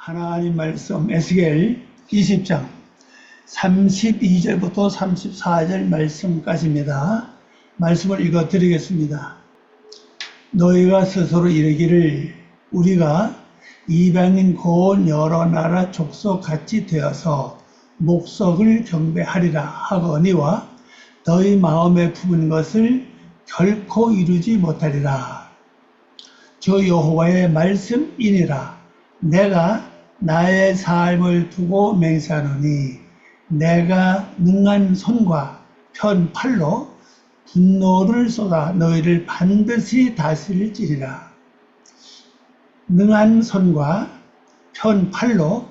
하나님 말씀 에스겔 20장 32절부터 34절 말씀까지입니다. 말씀을 읽어 드리겠습니다. 너희가 스스로 이르기를 우리가 이방인 고온 여러 나라 족속 같이 되어서 목석을 경배하리라 하거니와 너희 마음에 품은 것을 결코 이루지 못하리라. 주 여호와의 말씀이니라. 내가 나의 삶을 두고 맹세하노니 내가 능한 손과 편 팔로 분노를 쏟아 너희를 반드시 다스릴지니라. 능한 손과 편 팔로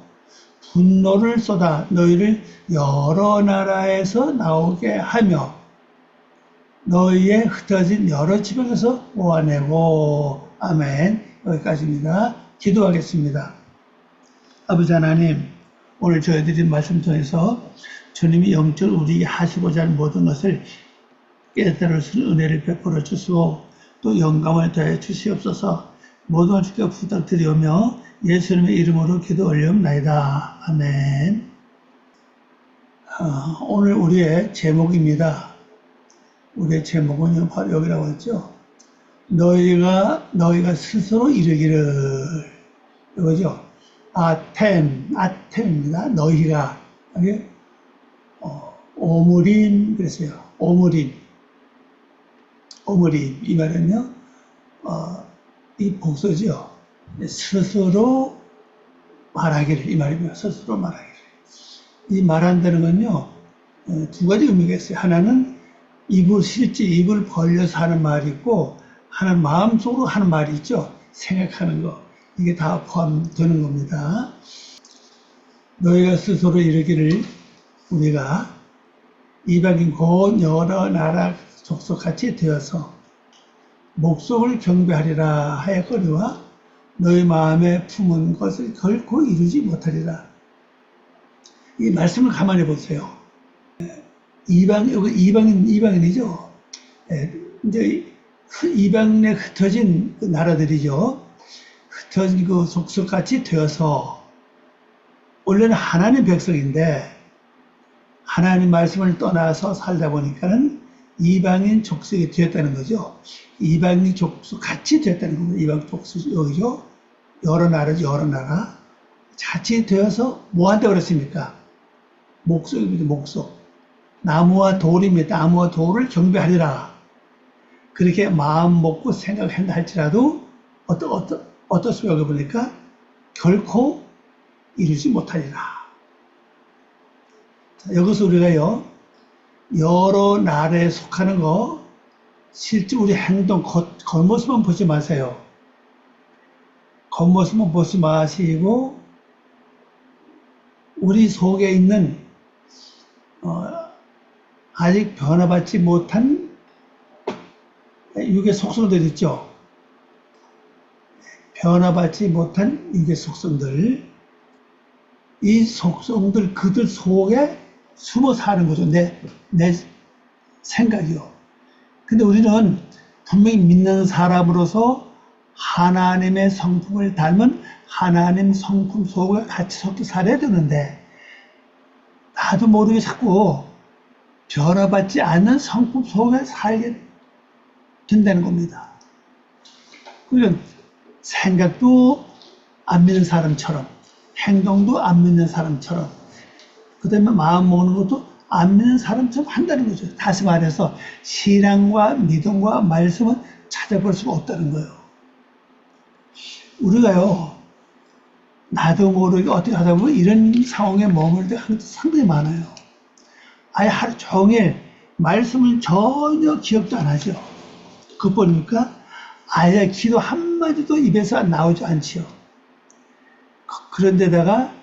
분노를 쏟아 너희를 여러 나라에서 나오게 하며 너희의 흩어진 여러 지방에서 모아내고. 아멘. 여기까지입니다. 기도하겠습니다. 아버지 하나님, 오늘 저희들이 말씀 통해서 주님이 영적으로 우리에게 하시고자 하는 모든 것을 깨달을 수 있는 은혜를 베풀어 주시고 또 영감을 더해 주시옵소서. 모든 걸 주께 부탁드리오며 예수님의 이름으로 기도 올려옵나이다. 아멘. 오늘 우리의 제목입니다. 우리의 제목은 바로 여기라고 했죠. 너희가 스스로 이르기를, 이거죠. 아템입니다. 너희가. 오므림, 그랬어요. 오므림. 이 말은요, 이 복수죠. 스스로 말하기를, 이 말이고요. 스스로 말하기를. 이 말한다는 건요, 두 가지 의미가 있어요. 하나는 실제 입을 벌려서 하는 말이 있고, 하나는 마음속으로 하는 말이 있죠. 생각하는 거. 이게 다 포함되는 겁니다. 너희가 스스로 이르기를 우리가 이방인 곧 여러 나라 족속같이 되어서 목석을 경배하리라 하였거니와 너희 마음에 품은 것을 결코 이루지 못하리라. 이 말씀을 가만히 보세요. 이방인이죠. 이제 이방인에 흩어진 그 나라들이죠. 흩어진 그 족속같이 되어서, 원래는 하나님 백성인데 하나님 말씀을 떠나서 살다 보니까는 이방인 족속이 되었다는 거죠. 이방인 족속 같이 되었다는 겁니다. 이방인 족속, 여기죠. 여러 나라. 같이 되어서 뭐 한다고 그랬습니까? 목석입니다. 목석. 나무와 돌입니다. 나무와 돌을 경배하리라. 그렇게 마음 먹고 생각한다 할지라도 어떻습니까? 여기 보니까 결코 이루지 못하리라. 자, 여기서 우리가요, 여러 나라에 속하는 거, 실제 우리 행동, 겉모습만 보지 마세요. 겉모습만 보지 마시고, 우리 속에 있는, 아직 변화받지 못한 육의 속성들 있죠. 변화받지 못한 육의 속성들, 이 속성들, 그들 속에 숨어 사는 거죠. 내 생각이요. 근데 우리는 분명히 믿는 사람으로서 하나님의 성품을 닮은 하나님 성품 속에 같이 섞여 살아야 되는데, 나도 모르게 자꾸 변화받지 않는 성품 속에 살게 된다는 겁니다. 그러니까 생각도 안 믿는 사람처럼, 행동도 안 믿는 사람처럼, 그 다음에 마음 먹는 것도 안 믿는 사람처럼 한다는 거죠. 다시 말해서 신앙과 믿음과 말씀은 찾아볼 수가 없다는 거예요. 우리가요, 나도 모르게 어떻게 하다 보면 이런 상황에 머물 때가 상당히 많아요. 아예 하루 종일 말씀을 전혀 기억도 안 하죠. 그것 보니까 아예 기도 한마디도 입에서 나오지 않지요. 그런데다가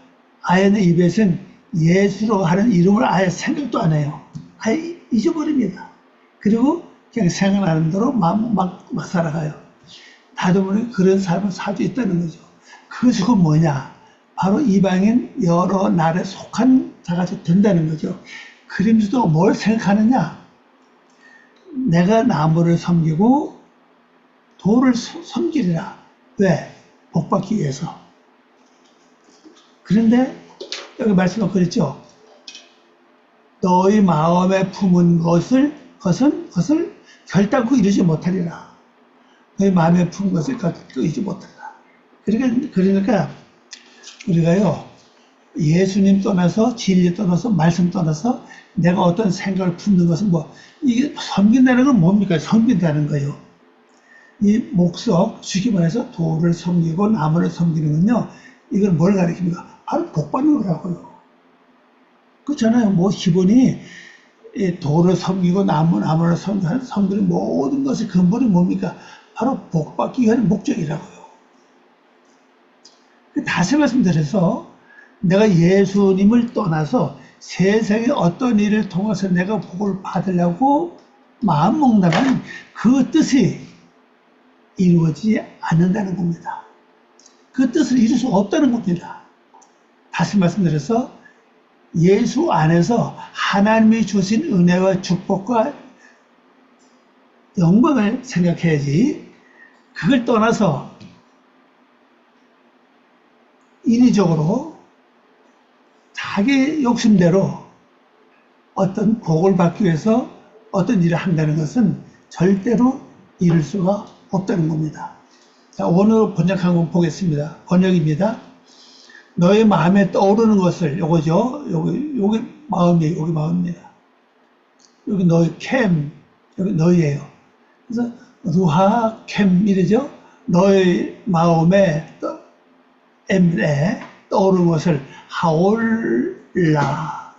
아예 내 입에서는 예수로 하는 이름을 아예 생각도 안 해요. 아예 잊어버립니다. 그리고 그냥 생각나는 대로 막 살아가요. 나도 모르게 그런 삶을 살고 있다는 거죠. 그것이 뭐냐? 바로 이방인 여러 나라에 속한 자같이 된다는 거죠. 그러면서도 뭘 생각하느냐? 내가 나무를 섬기고 돌을 섬기리라. 왜? 복받기 위해서. 그런데 여기 말씀을 그랬죠. 너희 마음에 품은 것을 결단코 이루지 못하리라. 너희 마음에 품은 것을 결단코 이루지 못하리라. 그러니까 우리가요, 예수님 떠나서, 진리 떠나서, 말씀 떠나서 내가 어떤 생각을 품는 것은 이게 섬긴다는 건 뭡니까? 섬긴다는 거예요. 이 목석, 쉽게 말해서 돌을 섬기고 나무를 섬기는 건요, 이건 뭘 가리킵니까? 바로 복 받는 거라고요. 그렇잖아요. 기본이 돌을 섬기고 나무를 섬기는 모든 것의 근본이 뭡니까? 바로 복 받기 위한 목적이라고요. 다시 말씀드려서 내가 예수님을 떠나서 세상의 어떤 일을 통해서 내가 복을 받으려고 마음먹는다면 그 뜻이 이루어지지 않는다는 겁니다. 그 뜻을 이룰 수 없다는 겁니다. 다시 말씀드려서 예수 안에서 하나님이 주신 은혜와 축복과 영광을 생각해야지, 그걸 떠나서 인위적으로 자기 욕심대로 어떤 복을 받기 위해서 어떤 일을 한다는 것은 절대로 이룰 수가 없다는 겁니다. 자, 오늘 번역한 거 보겠습니다. 번역입니다. 너의 마음에 떠오르는 것을, 요거죠. 여기 마음이에요. 여기 마음입니다. 여기 너의 캠, 여기 너희예요. 그래서 루하 캠 이러죠. 너의 마음에 떠오르는 것을 하올라.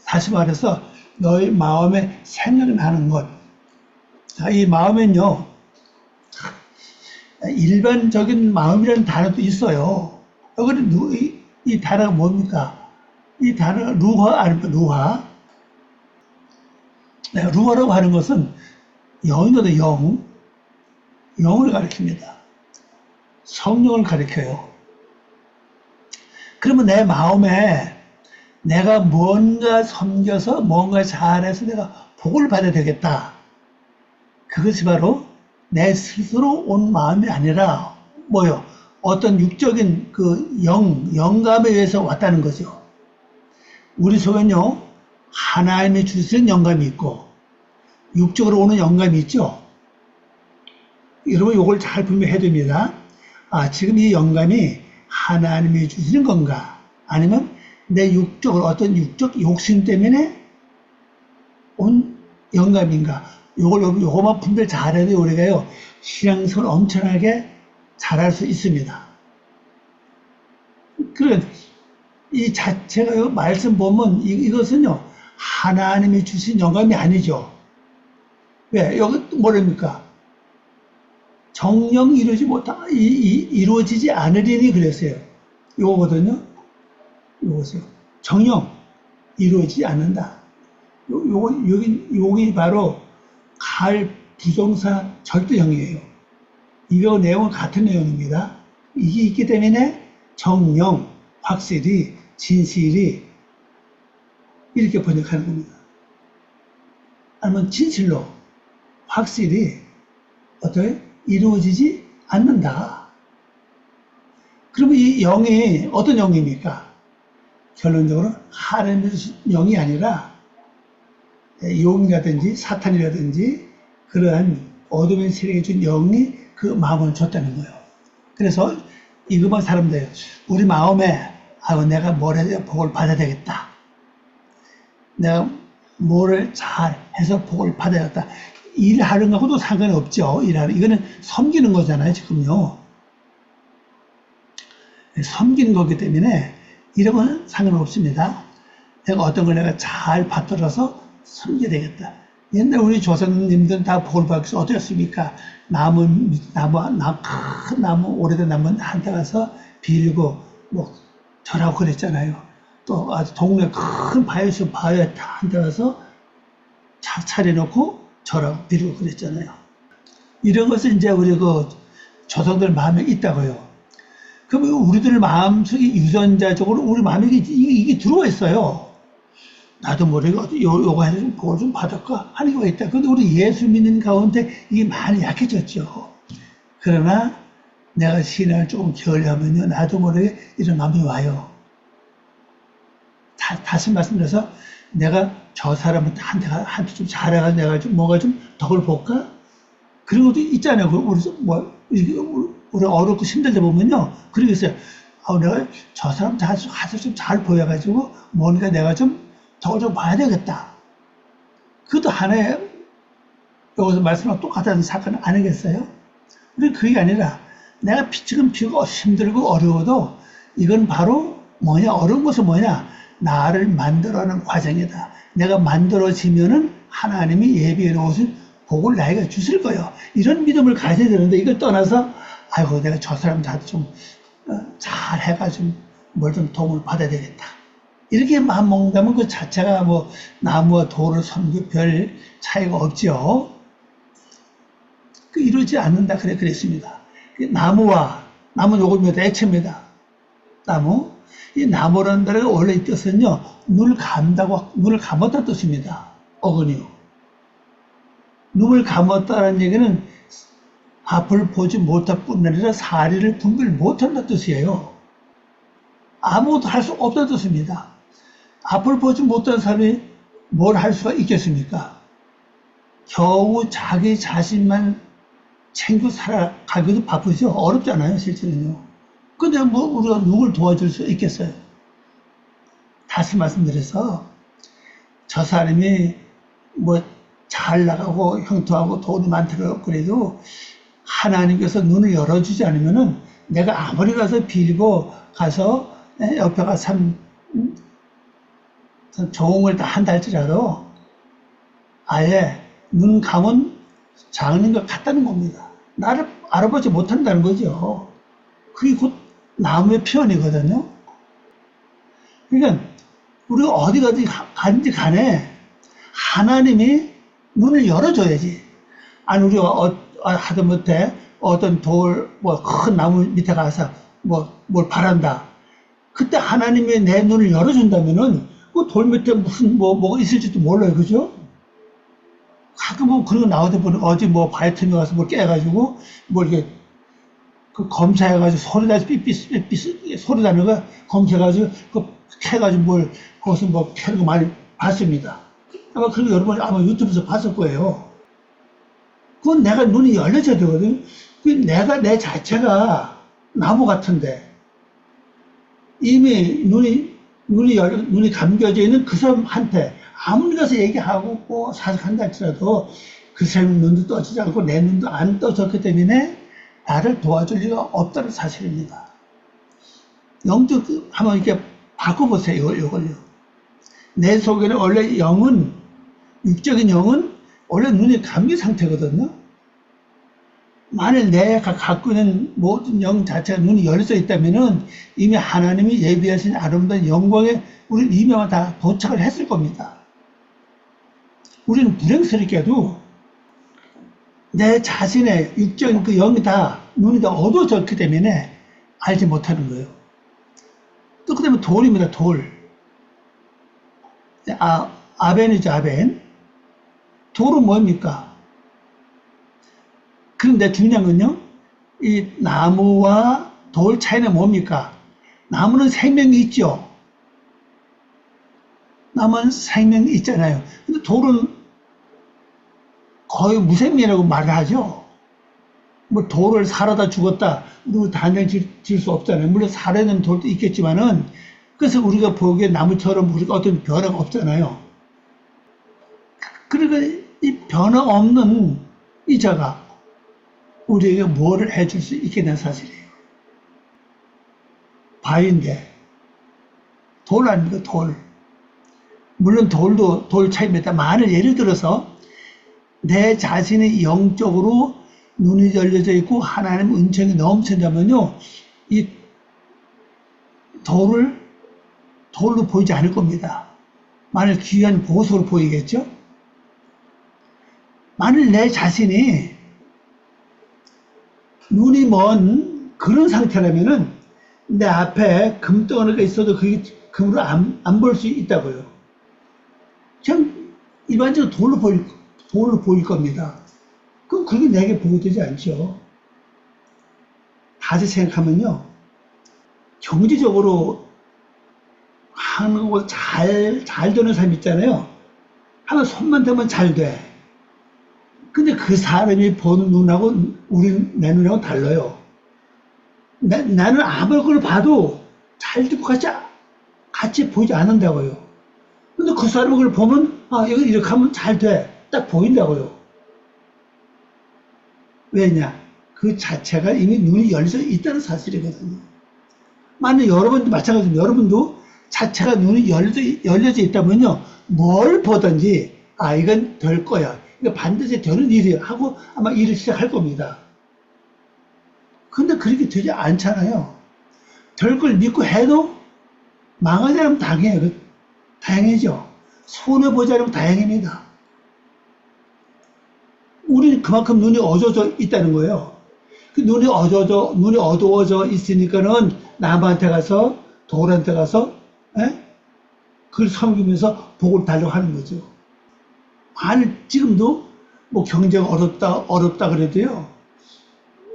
다시 말해서 너의 마음에 생각나는 것. 자, 이 마음은요, 일반적인 마음이라는 단어도 있어요. 여기는 이 단어가 뭡니까? 이 단어가 루하 아닙니까? 루하. 네, 루하라고 하는 것은 영이거든, 영을 가리킵니다. 성령을 가리켜요. 그러면 내 마음에 내가 뭔가 섬겨서 뭔가 잘해서 내가 복을 받아야 되겠다. 그것이 바로 내 스스로 온 마음이 아니라 뭐요? 어떤 육적인 그 영감에 의해서 왔다는 거죠. 우리 속에는요, 하나님이 주신 영감이 있고 육적으로 오는 영감이 있죠. 여러분 이걸 잘 분명해야 됩니다. 지금 이 영감이 하나님이 주시는 건가? 아니면 내 육적으로 어떤 육적 욕심 때문에 온 영감인가? 요거만 분별 잘해야 돼요. 우리가요, 신앙생활 엄청나게 잘할 수 있습니다. 그러니까 이 자체가 말씀 보면 이것은요, 하나님이 주신 영감이 아니죠. 왜? 여기 뭐랍니까? 정령 이루어지지 않으리니 그랬어요. 요거거든요. 요거세요. 정령 이루어지지 않는다. 여기 바로 갈 부정사 절대형이에요. 이거 내용은 같은 내용입니다. 이게 있기 때문에 정령, 확실히, 진실이 이렇게 번역하는 겁니다. 아니면 진실로, 확실히 어떻게 이루어지지 않는다. 그러면 이 영이 어떤 영입니까? 결론적으로 하나님의 영이 아니라 용이라든지 사탄이라든지 그러한 어둠의 세력에 준 영이 그 마음을 줬다는 거예요. 그래서 이것만 사람 돼요. 우리 마음에 내가 뭘 해야 복을 받아야 되겠다. 내가 뭐를 잘 해서 복을 받아야겠다. 일하는 것하고도 상관이 없죠. 이거는 섬기는 거잖아요, 지금요. 섬기는 거기 때문에 이런 건 상관없습니다. 내가 어떤 걸 내가 잘 받들어서 섬겨야 되겠다. 옛날 우리 조상님들은 다 복을 받기 위해서 어떻습니까? 큰 나무, 오래된 나무 한테 가서 빌고, 절하고 그랬잖아요. 또 아주 동네 큰 바위에 한테 가서 차려놓고 절하고 빌고 그랬잖아요. 이런 것을 이제 우리 조상들 마음에 있다고요. 그럼 우리들 마음속에 유전자적으로 우리 마음에 이게 들어와 있어요. 나도 모르게 요거 해서 복을 좀 받을까 하는 게 있다. 근데 우리 예수 믿는 가운데 이게 많이 약해졌죠. 그러나 내가 신앙을 조금 게을리하면요, 나도 모르게 이런 마음이 와요. 다시 말씀드려서 내가 저 사람한테 좀 잘해가지고 내가 좀 뭔가 좀 덕을 볼까? 그런 것도 있잖아요. 우리 어렵고 힘들 때 보면요. 그러고 있어요. 내가 저 사람 가서 좀 잘 보여가지고 뭔가 내가 좀 덕을 좀 봐야 되겠다. 그것도 하나의 여기서 말씀하고 똑같은 사건 아니겠어요? 우리 그게 아니라 내가 지금 힘들고 어려워도 이건 바로 뭐냐? 어려운 것은 뭐냐? 나를 만들어가는 과정이다. 내가 만들어지면은 하나님이 예비해 놓으신 복을 나에게 주실 거예요. 이런 믿음을 가져야 되는데 이걸 떠나서 아이고 내가 저 사람한테 좀 잘 해가지고 뭘 좀 도움을 받아야 되겠다. 이렇게 마음 먹는다면 그 자체가 뭐 나무와 돌을 섬기 별 차이가 없죠. 이러지 않는다 그랬습니다. 나무는 요겁니다. 액체입니다. 나무. 이 나무라는 단어가 원래 이 뜻은요, 눈을 감았다는 뜻입니다. 어근이요. 눈을 감았다는 얘기는 앞을 보지 못할 뿐 아니라 사리를 분별 못한다는 뜻이에요. 아무것도 할 수 없다는 뜻입니다. 앞을 보지 못한 사람이 뭘 할 수가 있겠습니까? 겨우 자기 자신만 챙겨 살아가기도 바쁘죠. 어렵잖아요, 실제는요. 근데 뭐 우리가 누굴 도와줄 수 있겠어요? 다시 말씀드려서 저 사람이 뭐 잘 나가고 형통하고 돈이 많더라도 그래도 하나님께서 눈을 열어주지 않으면은 내가 아무리 가서 빌고 가서 옆에 가서 참 조응을 다 한다 할지라도 아예 눈 감은 장님과 같다는 겁니다. 나를 알아보지 못한다는 거죠. 그게 곧 나무의 표현이거든요. 그러니까 우리가 어디 가든지 간에 하나님이 눈을 열어줘야지. 아니 우리가 하다못해 어떤 큰 나무 밑에 가서 뭘 바란다. 그때 하나님이 내 눈을 열어준다면은 그 돌 밑에 무슨 뭐가 있을지도 몰라요. 그죠? 가끔 보면 그런 거 나오다 보니 어디 바이트에 가서 뭘 깨가지고 이렇게 그 검사해가지고 소리 나서 삐삐 소리 나는 거 검사해가지고 캐가지고 거기서 캐는 거 많이 봤습니다. 아마 그런 거 여러분이 아마 유튜브에서 봤을 거예요. 그건 내가 눈이 열려져야 되거든. 내 자체가 나무 같은데 이미 눈이 감겨져 있는 그 사람한테 아무리 가서 얘기하고 사색한다 할지라도 그 사람 눈도 떠지지 않고 내 눈도 안 떠졌기 때문에 나를 도와줄 리가 없다는 사실입니다. 영적 한번 이렇게 바꿔보세요. 이걸요. 내 속에는 원래 육적인 영은 원래 눈이 감긴 상태거든요. 만일 내가 갖고 있는 모든 영 자체가 눈이 열려져 있다면은 이미 하나님이 예비하신 아름다운 영광에 우리 이미 다 도착을 했을 겁니다. 우리는 불행스럽게도 내 자신의 육적인 그 영이 눈이 다 어두워졌기 때문에 알지 못하는 거예요. 또 그 다음에 돌입니다. 돌. 아벤이죠. 아벤. 돌은 뭡니까? 그런데 중요한 건요, 이 나무와 돌 차이는 뭡니까? 나무는 생명이 있죠. 나무는 생명이 있잖아요. 근데 돌은 거의 무생명이라고 말을 하죠. 돌을 살아다 죽었다. 우리가 단정 지을 수 없잖아요. 물론 살아있는 돌도 있겠지만은, 그래서 우리가 보기에 나무처럼 우리가 어떤 변화가 없잖아요. 그러니까 이 변화 없는 이 자가 우리에게 뭐를 해줄 수 있게 된 사실이에요. 바위인데, 돌 아닙니까, 돌. 물론 돌도 돌 차이입니다. 만일 예를 들어서 내 자신이 영적으로 눈이 열려져 있고 하나님 은총이 넘친다면요, 이 돌로 보이지 않을 겁니다. 만일 귀한 보석으로 보이겠죠? 만일 내 자신이 눈이 먼 그런 상태라면은 내 앞에 금덩어리가 있어도 그게 금으로 안 볼 수 있다고요. 그냥 일반적으로 돌로 보일 겁니다. 그럼 그게 내게 보여되지 않죠. 다시 생각하면요, 경제적으로 하는 거 잘 되는 사람 있잖아요. 하나 손만 대면 잘 돼. 근데 그 사람이 보는 눈하고 내 눈하고 달라요. 나는 아무리 봐도 잘 되고 같이 보이지 않는다고요. 근데 그 사람은 그걸 보면, 아, 이거 이렇게 하면 잘 돼. 딱 보인다고요. 왜냐? 그 자체가 이미 눈이 열려져 있다는 사실이거든요. 만약 여러분도 마찬가지입니다. 여러분도 자체가 눈이 열려져 있다면요. 뭘 보든지, 아, 이건 될 거야. 이거 반드시 되는 일이야. 하고 아마 일을 시작할 겁니다. 근데 그렇게 되지 않잖아요. 될 걸 믿고 해도 망하지 않으면 당해요. 다행이죠. 손해보지 않으면 다행입니다. 우리는 그만큼 눈이 어두워져 있다는 거예요. 그 눈이 어두워져 있으니까는 남한테 가서, 돌한테 가서, 그걸 섬기면서 복을 달라고 하는 거죠. 만일 지금도 뭐 경제가 어렵다 그래도요,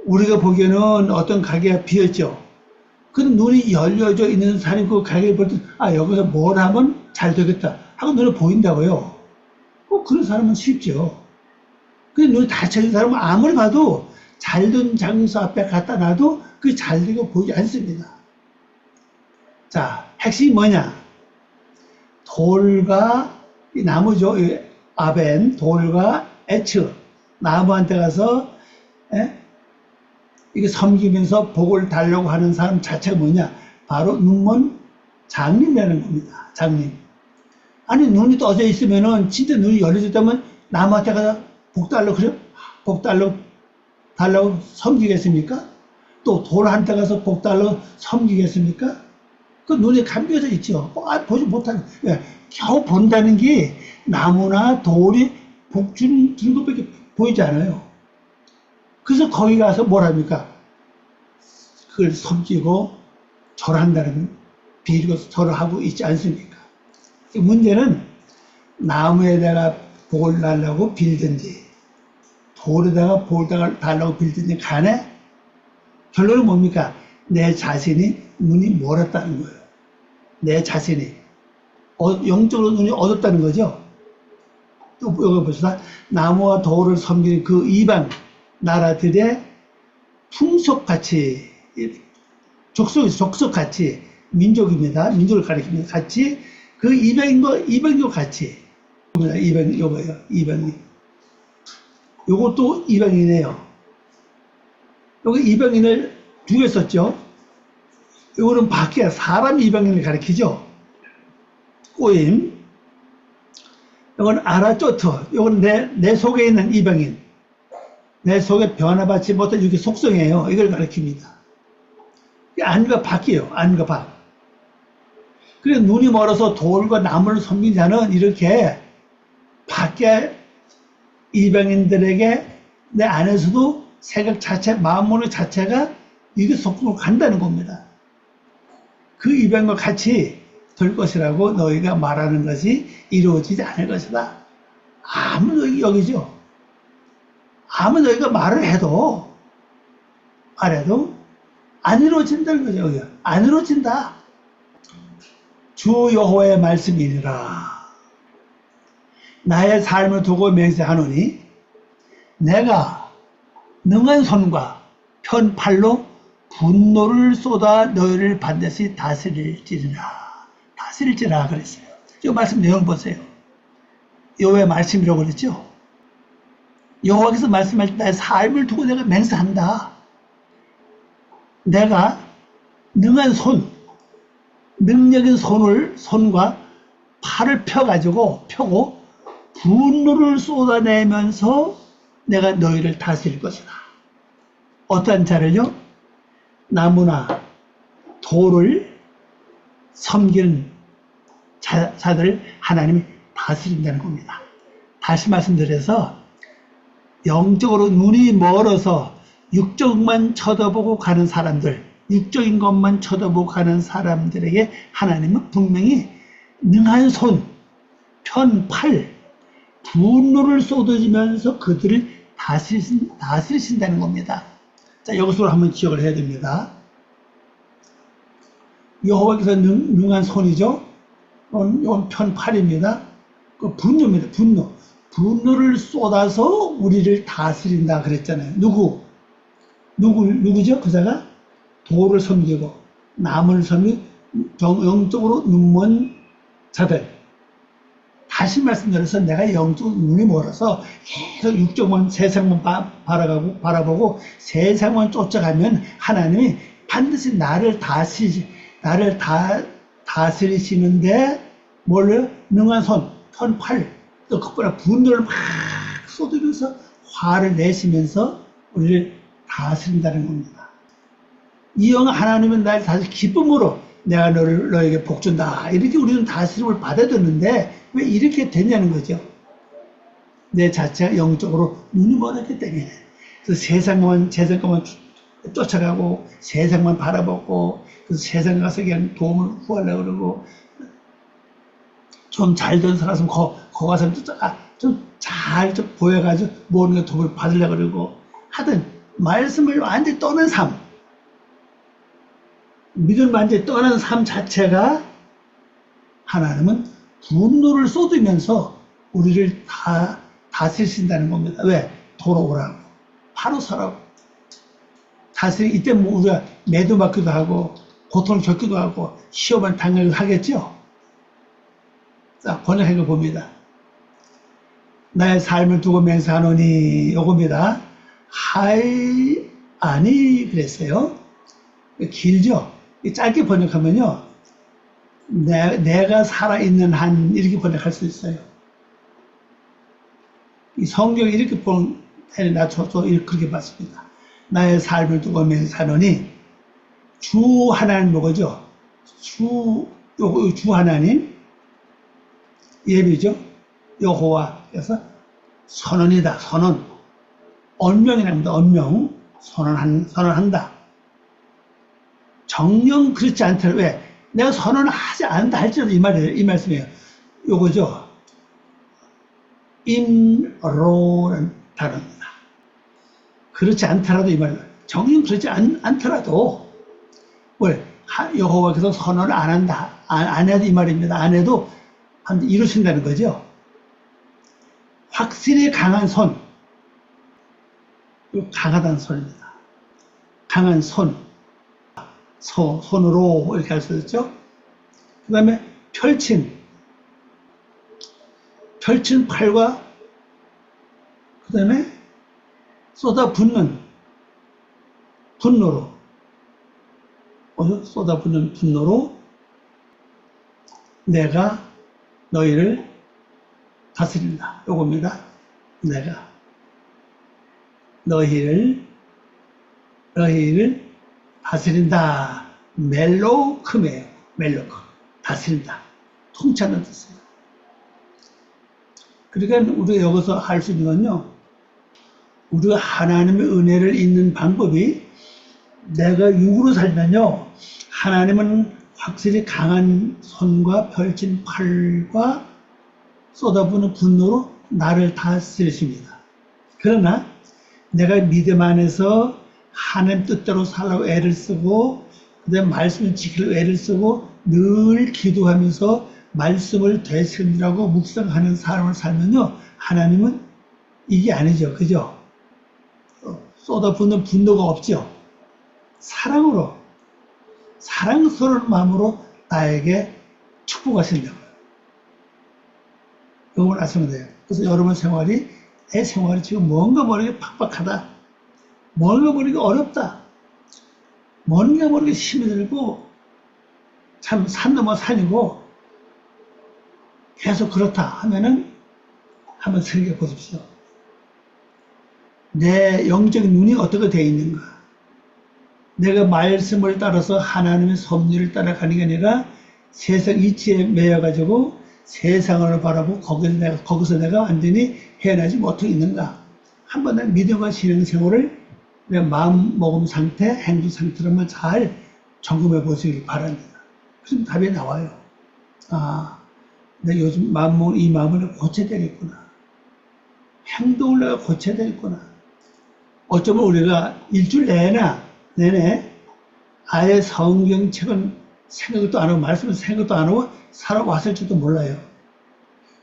우리가 보기에는 어떤 가게가 비었죠. 근데 눈이 열려져 있는 사람이 그 가게를 볼 때, 아, 여기서 뭘 하면 잘 되겠다 하고 눈에 보인다고요. 그런 사람은 쉽죠. 근데 눈이 닫혀있는 사람은 아무리 봐도 잘된 장소 앞에 갖다 놔도 그게 잘 되고 보이지 않습니다. 자, 핵심이 뭐냐? 돌과 이 나무죠. 이 아벤, 돌과 에츠, 나무한테 가서 이게 섬기면서 복을 달라고 하는 사람 자체가 뭐냐? 바로 눈먼 장님이라는 겁니다. 장님. 아니, 눈이 떠져 있으면은, 진짜 눈이 열려졌다면 나무한테 가서 복 달라고 그래? 복 달라고 섬기겠습니까? 또 돌한테 가서 복 달라고 섬기겠습니까? 그 눈이 감겨져 있죠. 보지 못하는, 겨우 본다는 게 나무나 돌이 복 주는 것밖에 보이지 않아요. 그래서 거기 가서 뭘 합니까? 그걸 섬기고 절한다는 비리고 절을 하고 있지 않습니까? 문제는 나무에다가 복을 달라고 빌든지 돌에다가 복을 달라고 빌든지 간에 결론은 뭡니까? 내 자신이 눈이 멀었다는 거예요. 내 자신이 영적으로 눈이 어둡다는 거죠. 또 여기 보시다 나무와 돌을 섬기는 그 이방 나라들의 풍속같이 족속같이 민족입니다. 민족을 가리킵니다. 같이 그 이방인과 같이 요거예요. 이방인. 요것도 이방인이에요. 여기 이방인을 두 개 썼죠. 요거는 밖에 사람 이방인을 가리키죠. 꼬임. 요건 아라쪼트. 요건 내 속에 있는 이방인. 내 속에 변화받지 못한 이게 속성이에요. 이걸 가리킵니다. 안과 밖이에요. 안과 밖. 그래서 눈이 멀어서 돌과 나무를 섬긴 자는 이렇게 밖에 이방인들에게 내 안에서도 생각 자체, 마음모는 자체가 이게 속으로 간다는 겁니다. 그 이방과 같이 될 것이라고 너희가 말하는 것이 이루어지지 않을 것이다. 아무 여기죠. 아무 너희가 말을 해도 안 이루어진다는 거죠. 여기가. 안 이루어진다. 주 여호와의 말씀이니라. 나의 삶을 두고 맹세하노니 내가 능한 손과 편 팔로 분노를 쏟아 너희를 반드시 다스릴지라 그랬어요. 이 말씀 내용 보세요. 여호와의 말씀이라고 그랬죠. 여호와께서 말씀할 때 나의 삶을 두고 내가 맹세한다. 내가 능한 능력인 손과 팔을 펴고 분노를 쏟아내면서 내가 너희를 다스릴 것이다. 어떤 자를요? 나무나 돌을 섬기는 자들을 하나님이 다스린다는 겁니다. 다시 말씀드려서 영적으로 눈이 멀어서 육적만 쳐다보고 가는 사람들, 육적인 것만 쳐다보고 가는 사람들에게 하나님은 분명히 능한 손, 편, 팔, 분노를 쏟아지면서 그들을 다스리신다는 겁니다. 자, 이것으로 한번 기억을 해야 됩니다. 여호와께서 능한 손이죠. 이건 편 8입니다. 그 분노입니다. 분노. 분노를 쏟아서 우리를 다스린다 그랬잖아요. 누구죠? 그자가 도를 섬기고 남을 섬기고 영적으로 눈먼 자들. 다시 말씀드려서 내가 영적으로 눈이 멀어서 계속 육적만 세상만 바라보고 세상만 쫓아가면 하나님이 반드시 나를 다스리시는데 뭘요? 능한 편 8, 또 그보다 분노를 막 쏟으면서 화를 내시면서 우리를 다스린다는 겁니다. 이영 하나님은 날 다시 기쁨으로 내가 너에게 복준다. 이렇게 우리는 다스림을 받아야 되는데 왜 이렇게 되냐는 거죠. 내 자체가 영적으로 눈이 멀었기 때문에. 그래서 세상만 쫓아가고 세상만 바라보고 그래서 세상 가서 그냥 도움을 구하려고 그러고 좀 잘 된 사람 거 가서 좀 잘 보여가지고 모든 도움을 받으려고 그러고 하여튼 말씀을 완전히 떠난 삶, 믿음을 완전히 떠난 삶 자체가 하나님은 분노를 쏟으면서 우리를 다스리신다는 겁니다. 왜? 돌아오라고. 바로 서라고. 이때 뭐 우리가 매도 맞기도 하고 고통을 겪기도 하고 시험을 당하기도 하겠죠. 자, 번역한 거 봅니다. 나의 삶을 두고 맹세하노니 요겁니다. 아니 그랬어요. 길죠. 짧게 번역하면요. 내가 살아있는 한 이렇게 번역할 수 있어요. 이 성경이 이렇게 보는 나 저도 그렇게 봤습니다. 나의 삶을 두고 맹세하노니 주 하나님 뭐죠? 주 하나님 예비죠. 여호와 그래서 선언이다. 선언 언명이 납니다. 언명 선언한다. 정령 그렇지 않더라도 왜? 내가 선언을 하지 않는다 할지라도 이 말씀이에요. 요거죠. 인로라는 단어입니다. 그렇지 않더라도 이 말이에요. 정령 그렇지 않더라도 뭘 여호와께서 선언을 안 한다. 안 해도 이 말입니다. 안 해도 이루신다는 거죠. 확실히 강한 강하다는 손입니다. 강한 손으로 이렇게 할 수 있죠. 그 다음에 펼친 팔과 그 다음에 쏟아붓는 분노로 내가 너희를 다스린다. 요겁니다. 내가 너희를 다스린다. 멜로크메요. 멜로크. 다스린다. 통치하는 뜻이에요. 그러니까 우리가 여기서 할 수 있는 건요. 우리가 하나님의 은혜를 잊는 방법이 내가 육으로 살면요. 하나님은 확실히 강한 손과 펼친 팔과 쏟아부는 분노로 나를 다스리십니다. 그러나 내가 믿음 안에서 하나님 뜻대로 살라고 애를 쓰고 그다음에 말씀을 지키려고 애를 쓰고 늘 기도하면서 말씀을 되새기라고 묵상하는 삶을 살면요. 하나님은 이게 아니죠. 그죠? 쏟아붓는 분노가 없죠. 사랑스러운 마음으로 나에게 축복하신다고요. 이걸 아시면 돼요. 그래서 여러분 내 생활이 지금 뭔가 모르게 팍팍하다. 뭔가 모르게 어렵다. 뭔가 모르게 힘이 들고 참 산 넘어 산이고 계속 그렇다 하면은 한번 생각해 보십시오. 내 영적인 눈이 어떻게 되어 있는가? 내가 말씀을 따라서 하나님의 섭리를 따라가는 게 아니라 세상 이치에 매여가지고 세상을 바라보고 거기서 내가 완전히 헤어나지 못하고 있는가? 한번 내 믿음과 신앙생활을 내 마음 먹음 상태, 행동 상태로 한번 잘 점검해 보시길 바랍니다. 그럼 답이 나와요. 내가 요즘 이 마음을 고쳐야 되겠구나. 행동을 내가 고쳐야 되겠구나. 어쩌면 우리가 일주일 내내 아예 성경책은 생각도 안 하고 말씀을 생각도 안 하고 살아왔을지도 몰라요.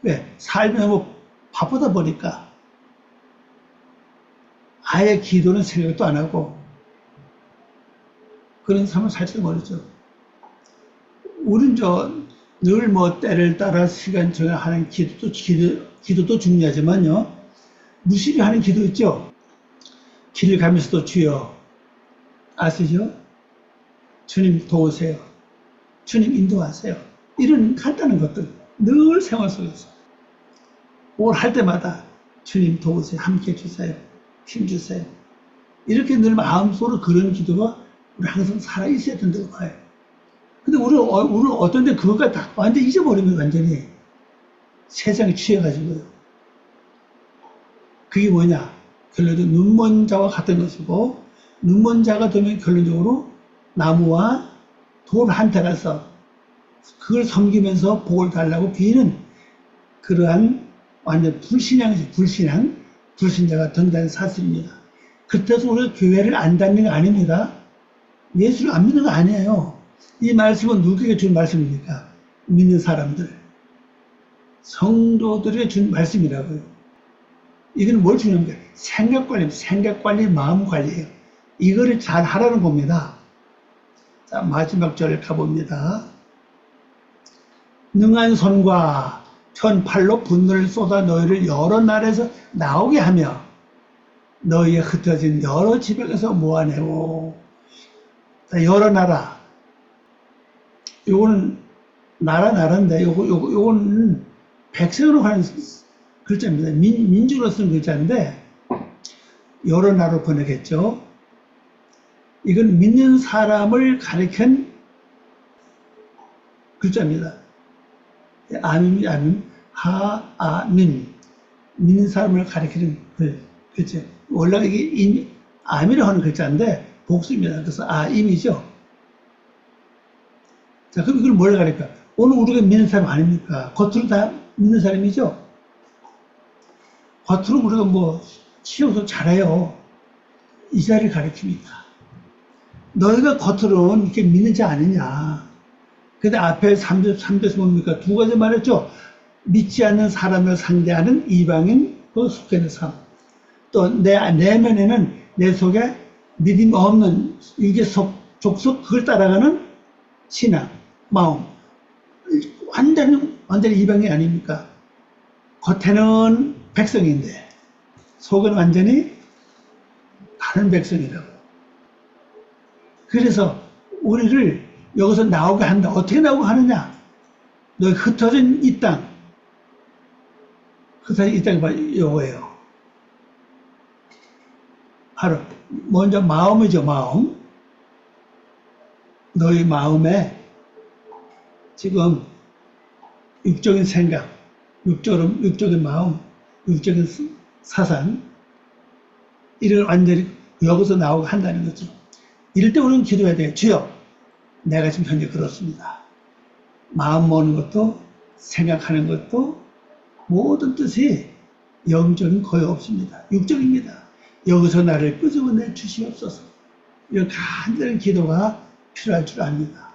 왜? 삶이 너무 바쁘다 보니까 아예 기도는 생각도 안 하고 그런 삶을 살지도 모르죠. 우린 늘 뭐 때를 따라 시간 정해 하는 기도도 중요하지만요. 무시를 하는 기도 있죠. 길을 가면서도 주여 아시죠? 주님 도우세요. 주님 인도하세요. 이런 간단한 것들 늘 생활 속에서 뭘 할 때마다 주님 도우세요. 함께 해주세요. 힘주세요. 이렇게 늘 마음속으로 그런 기도가 우리 항상 살아있어야 된다고 봐요. 근데 우리는 어떤 데 그것까지 다 완전히 잊어버리면 완전히 세상에 취해가지고요. 그게 뭐냐? 결론적으로 눈먼 자와 같은 것이고, 눈먼 자가 되면 결론적으로 나무와 돌 한테 가서 그걸 섬기면서 복을 달라고 비는 그러한 완전 불신자가 된다는 사실입니다. 그때서 우리가 교회를 안 다니는 거 아닙니다. 예수를 안 믿는 거 아니에요. 이 말씀은 누구에게 준 말씀입니까? 믿는 사람들, 성도들에게 준 말씀이라고요. 이건 뭘 중요합니까? 생각 관리, 마음 관리예요. 이거를 잘 하라는 겁니다. 자, 마지막 절 가봅니다. 능한 손과 편 팔로 분노를 쏟아 너희를 여러 나라에서 나오게 하며 너희의 흩어진 여러 지방에서 모아내고. 여러 나라. 요거는 나라인데 요거는 백성으로 하는 글자입니다. 민주로 쓰는 글자인데 여러 나라로 번역했죠. 이건 믿는 사람을 가리킨 글자입니다. 아민, 하아민. 믿는 사람을 가리키는 글자. 원래 이게 아미라고 하는 글자인데 복수입니다. 그래서 아임이죠. 자, 그럼 이걸 뭘 가릴까? 오늘 우리가 믿는 사람 아닙니까? 겉으로 다 믿는 사람이죠? 겉으로 우리가 뭐, 치워서 잘해요. 이 자리를 가리킵니다. 너희가 겉으로는 이렇게 믿는 자 아니냐. 근데 앞에 3절에서 뭡니까? 두 가지 말했죠? 믿지 않는 사람을 상대하는 이방인, 그 속해는 삶. 또 내면에는 내 속에 믿음 없는 유괴 족속, 그걸 따라가는 신앙, 마음. 완전히 이방이 아닙니까? 겉에는 백성인데, 속은 완전히 다른 백성이라고. 그래서 우리를 여기서 나오게 한다. 어떻게 나오게 하느냐? 너희 흩어진 이 땅. 흩어진 이 땅이 바로 요거예요. 바로, 먼저 마음이죠, 마음. 너희 마음에 지금 육적인 생각, 육적인 마음, 육적인 사상, 이를 완전히 여기서 나오게 한다는 거죠. 이럴 때 우리는 기도해야 돼요. 주여, 내가 지금 현재 그렇습니다. 마음 먹는 것도, 생각하는 것도, 모든 뜻이 영적인 거의 없습니다. 육적입니다. 여기서 나를 끄집어내 주시옵소서. 이런 간절한 기도가 필요할 줄 압니다.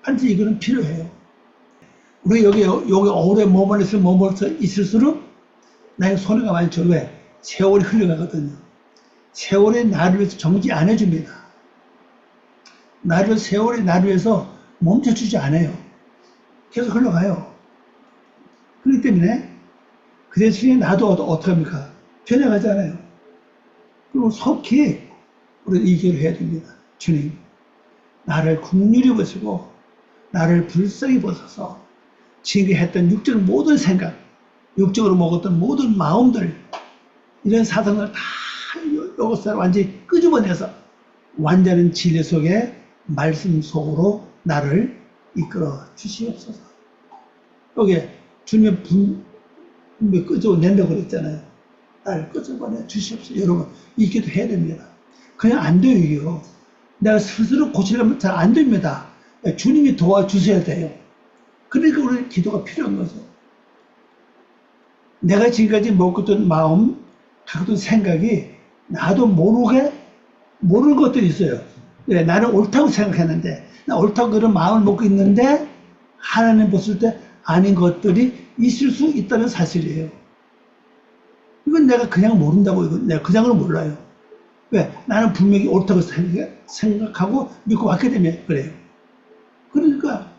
반드시 이거는 필요해요. 우리 여기 오래 머물러 있을수록 나의 손해가 많죠. 왜? 세월이 흘러가거든요. 세월이 나를 위해서 정지 안 해줍니다. 세월이 나를 위해서 멈춰주지 않아요. 계속 흘러가요. 그렇기 때문에 그 대신에 나도 어떡합니까? 변해가잖아요. 그리고 속히 우리는 이 기도를 해야 됩니다. 주님, 나를 긍휼히 보시고 나를 불쌍히 보셔서 지금 했던 육적 모든 생각, 육적으로 먹었던 모든 마음들, 이런 사상을 다 여기서 완전히 끄집어내서 완전한 진리 속에 말씀 속으로 나를 이끌어 주시옵소서. 여기 주님의 분명히 끄집어낸다고 그랬잖아요. 나를 끄집어내 주시옵소서. 여러분, 이 기도 해야 됩니다. 그냥 안 돼요, 이게요. 내가 스스로 고치려면 잘 안 됩니다. 주님이 도와주셔야 돼요. 그러니까 우리 기도가 필요한 거죠. 내가 지금까지 먹었던 마음, 갖던 생각이 나도 모르는 것들이 있어요. 왜? 나는 옳다고 생각했는데, 나 옳다고 그런 마음을 먹고 있는데, 하나님 보실 때 아닌 것들이 있을 수 있다는 사실이에요. 이건 내가 그냥 모른다고, 이건 내가 그냥은 몰라요. 왜? 나는 분명히 옳다고 생각하고 믿고 왔기 때문에 그래요. 그러니까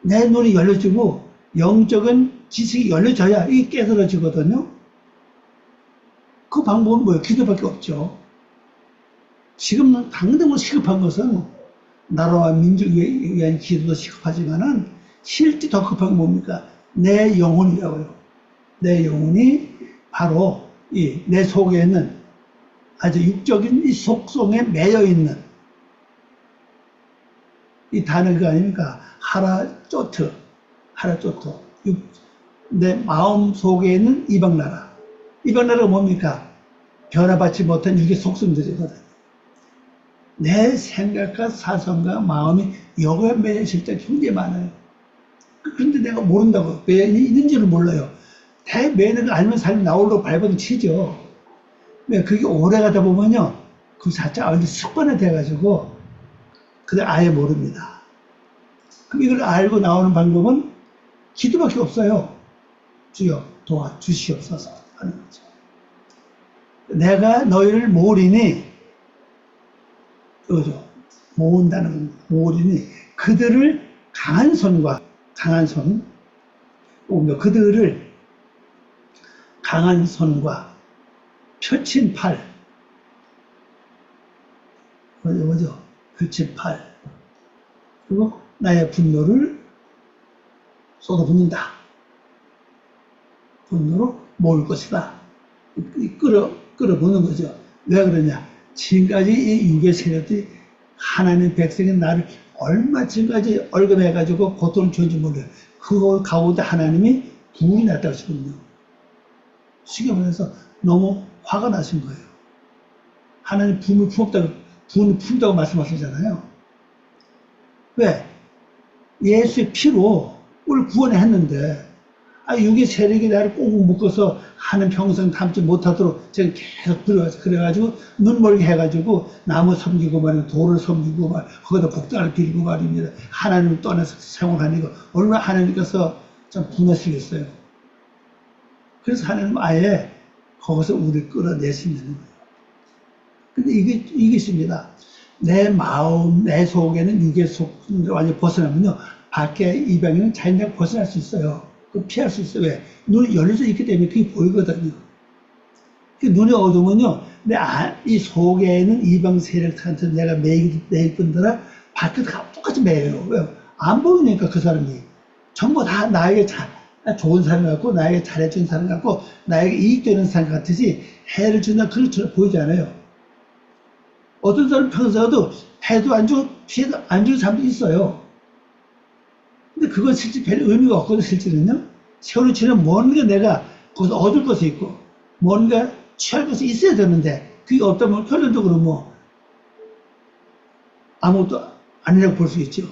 내 눈이 열려지고 영적인 지식이 열려져야 이게 깨달아지거든요. 그 방법은 뭐예요? 기도밖에 없죠. 지금 당장으로 시급한 것은 나라와 민족에 위한 기도도 시급하지만은 실제 더 급한 게 뭡니까? 내 영혼이라고요. 내 영혼이 바로 내 속에 있는 아주 육적인 이 속성에 매여 있는 이 단어가 아닙니까? 하라쪼트, 하라쪼트. 내 마음 속에 있는 이방나라. 이방나라가 뭡니까? 변화받지 못한 육의 속성들이거든. 내 생각과 사상과 마음이 여기에 매여 있을 때 굉장히 많아요. 그런데 내가 모른다고. 왜 있는지를 몰라요. 매는 걸 알면 사람이 나오려고 발버둥 치죠. 왜? 그게 오래 가다 보면요. 그 자체가 완전 습관이 돼가지고, 그걸 아예 모릅니다. 그럼 이걸 알고 나오는 방법은 기도밖에 없어요. 주여 도와주시옵소서 하는 거죠. 내가 너희를 모으리니, 그거죠. 모은다는 겁니다. 모으리니, 그들을 강한 손과, 강한 손, 그들을 강한 손과 펴친 팔, 뭐죠? 펼친 팔. 그리고 나의 분노를 쏟아붓는다. 분노로 모을 것이다. 끌어보는 거죠. 왜 그러냐? 지금까지 이 육의 세력들이 하나님 백성인 나를 얼마 지금까지 얼금해가지고 고통을 주는지 몰라요. 그 가운데 하나님이 불이 났다고 하시거든요. 쉽게 말해서 너무 화가 나신 거예요. 하나님 분을 품다고 말씀하시잖아요. 왜? 예수의 피로 우리를 구원했는데, 육의 세력이 나를 꽁꽁 묶어서 하는 평생 담지 못하도록 제가 계속 그래가지고 눈멀게 해가지고 나무 섬기고 말이고 돌을 섬기고 거기다 복단을 빌고 말입니다. 하나님을 떠나서 생활하니까 얼마나 하나님께서 참 분하시겠어요. 그래서 하나님 아예 거기서 우리를 끌어내시는 거예요. 근데 이것입니다. 내 마음, 내 속에는 육의 속을 완전히 벗어나면요. 밖에 이방인은 자연적으로 벗어날 수 있어요. 그 피할 수 있어요. 왜? 눈이 열려져 있기 때문에 그게 보이거든요. 그 눈이 어두우면요. 이 속에 있는 이방 세력한테 내가 매일 뿐더러 밖에도 똑같이 매여요. 왜요? 안 보이니까 그 사람이. 전부 다 나에게 좋은 사람 같고, 나에게 잘해준 사람 같고, 나에게 이익되는 사람 같으지, 해를 준다, 그렇죠. 보이지 않아요. 어떤 사람 평소에도 해도 안 주고, 피해도 안 주는 사람도 있어요. 근데 그건 실제 별 의미가 없거든, 실제는요. 세월이 지나면 뭔가 내가 거기서 얻을 것이 있고, 뭔가 취할 것이 있어야 되는데, 그게 없다면 결론적으로 아무것도 아니라고 볼 수 있죠.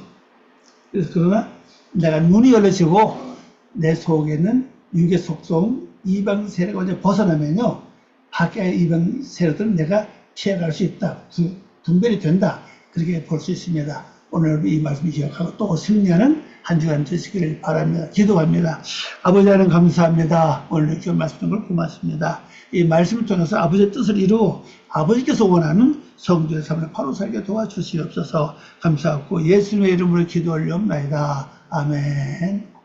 그래서 그러나 내가 눈이 열려지고, 내 속에는 육의 속성, 이방 세력을 완전히 벗어나면요, 밖의 이방 세력들은 내가 피해갈 수 있다. 분별이 된다. 그렇게 볼 수 있습니다. 오늘 이 말씀 기억하고 또 승리하는 한 주간 되시기를 바랍니다. 기도합니다. 아버지 하나님 감사합니다. 오늘 이렇게 말씀 걸 고맙습니다. 이 말씀을 통해서 아버지의 뜻을 이루고 아버지께서 원하는 성도의 삶을 바로 살게 도와주시옵소서. 감사하고 예수님의 이름으로 기도 올려옵나이다. 아멘.